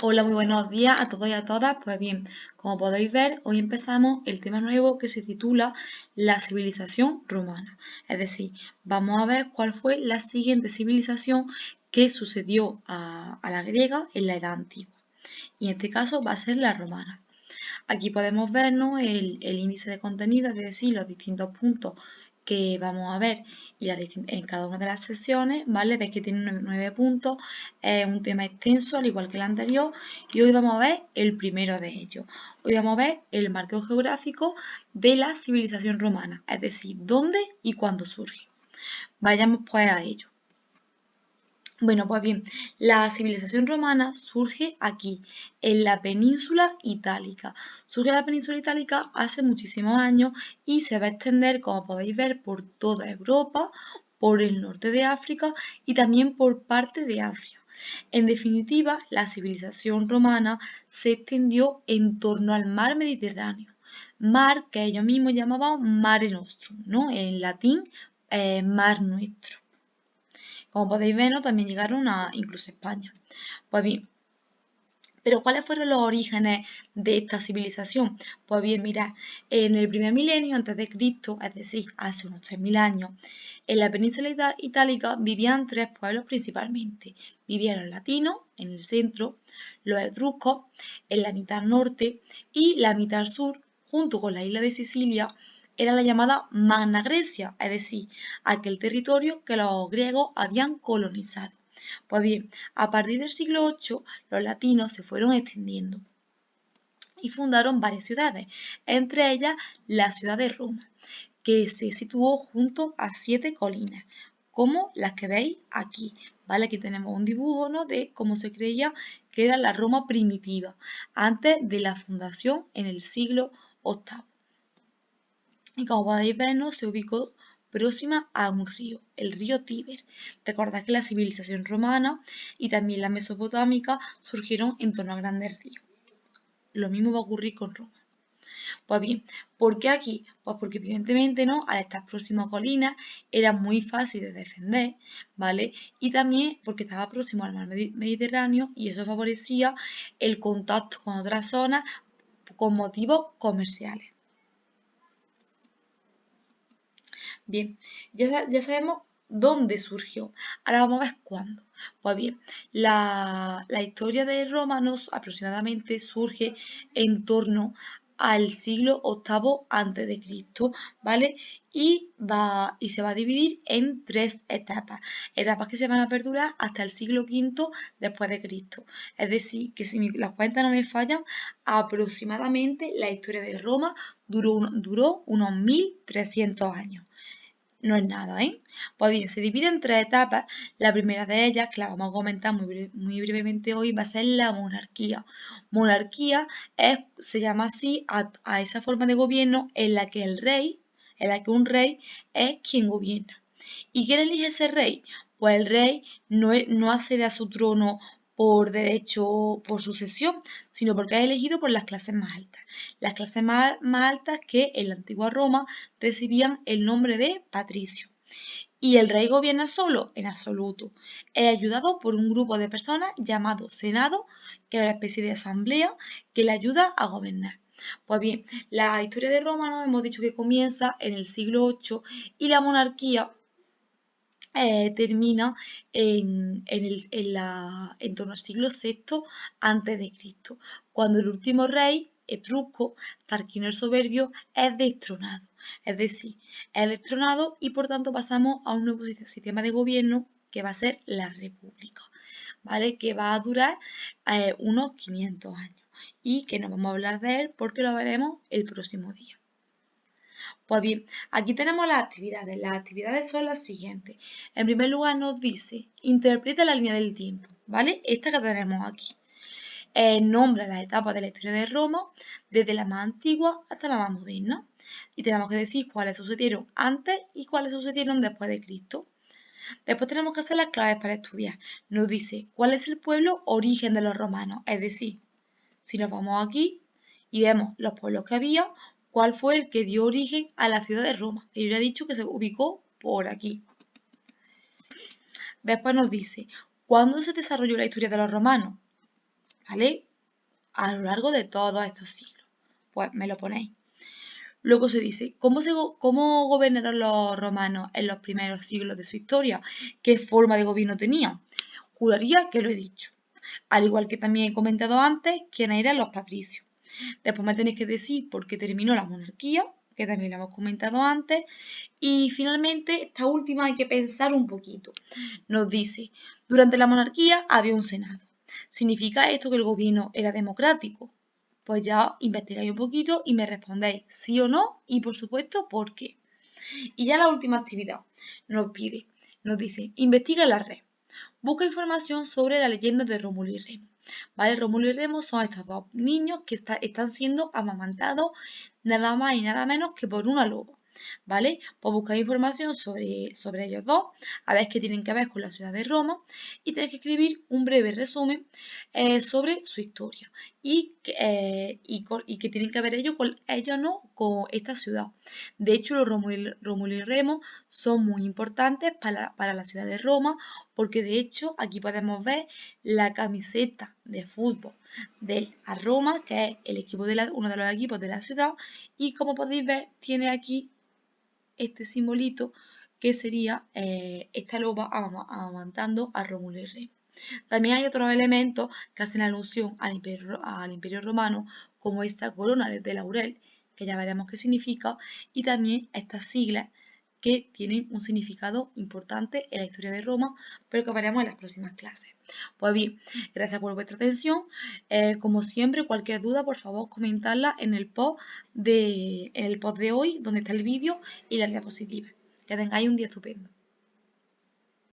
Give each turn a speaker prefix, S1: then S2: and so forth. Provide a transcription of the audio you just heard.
S1: Hola, muy buenos días a todos y a todas. Pues bien, como podéis ver, hoy empezamos el tema nuevo que se titula la civilización romana. Es decir, vamos a ver cuál fue la siguiente civilización que sucedió a la griega en la Edad Antigua. Y en este caso va a ser la romana. Aquí podemos ver, ¿no?, el índice de contenido, es decir, los distintos puntos que vamos a ver y en cada una de las sesiones, ¿vale? Veis que tiene 9 puntos, es un tema extenso, al igual que el anterior, y hoy vamos a ver el primero de ellos. Hoy vamos a ver el marco geográfico de la civilización romana, es decir, dónde y cuándo surge. Vayamos pues a ello. Bueno, pues bien, la civilización romana surge aquí, en la península itálica. Surge en la península itálica hace muchísimos años y se va a extender, como podéis ver, por toda Europa, por el norte de África y también por parte de Asia. En definitiva, la civilización romana se extendió en torno al mar Mediterráneo, mar que ellos mismos llamaban Mare Nostrum, ¿no? En latín, mar nuestro. Como podéis ver, ¿no?, también llegaron a incluso España. Pues bien, pero ¿cuáles fueron los orígenes de esta civilización? Pues bien, mirad, en el primer milenio antes de Cristo, es decir, hace unos 3000 años, en la península itálica vivían tres pueblos principalmente. Vivían los latinos en el centro, los etruscos en la mitad norte y la mitad sur, junto con la isla de Sicilia, era la llamada Magna Grecia, es decir, aquel territorio que los griegos habían colonizado. Pues bien, a partir del siglo VIII, los latinos se fueron extendiendo y fundaron varias ciudades, entre ellas la ciudad de Roma, que se situó junto a 7 colinas, como las que veis aquí. ¿Vale? Aquí tenemos un dibujo, ¿no?, de cómo se creía que era la Roma primitiva, antes de la fundación en el siglo VIII. Y como podéis ver, ¿no?, se ubicó próxima a un río, el río Tíber. Recordad que la civilización romana y también la mesopotámica surgieron en torno a grandes ríos. Lo mismo va a ocurrir con Roma. Pues bien, ¿por qué aquí? Pues porque evidentemente, ¿no?, al estar próximo a colinas era muy fácil de defender, ¿vale? Y también porque estaba próximo al mar Mediterráneo y eso favorecía el contacto con otras zonas con motivos comerciales. Bien, ya sabemos dónde surgió. Ahora vamos a ver cuándo. Pues bien, la historia de Roma aproximadamente surge en torno al siglo VIII a.C., ¿vale? Y se va a dividir en 3 etapas. Etapas que se van a perdurar hasta el siglo V después de Cristo. Es decir, que si las cuentas no me fallan, aproximadamente la historia de Roma duró unos 1300 años. No es nada, ¿eh? Pues bien, se divide en 3 etapas. La primera de ellas, que la vamos a comentar muy brevemente hoy, va a ser la monarquía. Monarquía se llama así a esa forma de gobierno en la que un rey es quien gobierna. ¿Y quién elige ese rey? Pues el rey no accede a su trono por derecho, por sucesión, sino porque es elegido por las clases más altas. Las clases más altas que en la antigua Roma recibían el nombre de patricio. ¿Y el rey gobierna solo? En absoluto. Es ayudado por un grupo de personas llamado Senado, que es una especie de asamblea que le ayuda a gobernar. Pues bien, la historia de Roma nos hemos dicho que comienza en el siglo VIII y la monarquía termina en torno al siglo VI a.C., cuando el último rey etrusco, Tarquinio el Soberbio, es destronado. Es decir, es destronado y por tanto pasamos a un nuevo sistema de gobierno que va a ser la República, ¿vale? Que va a durar unos 500 años y que no vamos a hablar de él porque lo veremos el próximo día. Pues bien, aquí tenemos las actividades. Las actividades son las siguientes. En primer lugar nos dice, interpreta la línea del tiempo, ¿vale? Esta que tenemos aquí. Nombra las etapas de la historia de Roma, desde la más antigua hasta la más moderna. Y tenemos que decir cuáles sucedieron antes y cuáles sucedieron después de Cristo. Después tenemos que hacer las claves para estudiar. Nos dice cuál es el pueblo origen de los romanos, es decir, si nos vamos aquí y vemos los pueblos que había, cuál fue el que dio origen a la ciudad de Roma, que yo ya he dicho que se ubicó por aquí. Después nos dice, ¿cuándo se desarrolló la historia de los romanos? ¿vale? A lo largo de todos estos siglos. Pues me lo ponéis. Luego se dice, ¿cómo gobernaron los romanos en los primeros siglos de su historia? ¿Qué forma de gobierno tenían? Juraría que lo he dicho. Al igual que también he comentado antes, quiénes eran los patricios. Después me tenéis que decir por qué terminó la monarquía, que también lo hemos comentado antes. Y finalmente, esta última hay que pensar un poquito. Nos dice, durante la monarquía había un senado. ¿Significa esto que el gobierno era democrático? Pues ya investigáis un poquito y me respondéis sí o no y por supuesto por qué. Y ya la última actividad nos dice, investiga la red. Busca información sobre la leyenda de Rómulo y Remo. ¿Vale? Rómulo y Remo son estos dos niños que están siendo amamantados nada más y nada menos que por una loba. ¿Vale? Pues buscar información sobre ellos dos, a ver qué tienen que ver con la ciudad de Roma y tenéis que escribir un breve resumen sobre su historia y que tienen que ver ellos no con esta ciudad. De hecho, los Rómulo y Remo son muy importantes para la ciudad de Roma porque de hecho aquí podemos ver la camiseta de fútbol del Roma, que es uno de los equipos de la ciudad, y como podéis ver tiene aquí este simbolito que sería esta loba amamantando a Rómulo y Remo. También hay otros elementos que hacen alusión al imperio Romano, como esta corona de laurel, que ya veremos qué significa, y también estas siglas que tienen un significado importante en la historia de Roma, pero que veremos en las próximas clases. Pues bien, gracias por vuestra atención. Como siempre, cualquier duda, por favor, comentadla en el post de hoy, donde está el vídeo y las diapositivas. Que tengáis un día estupendo.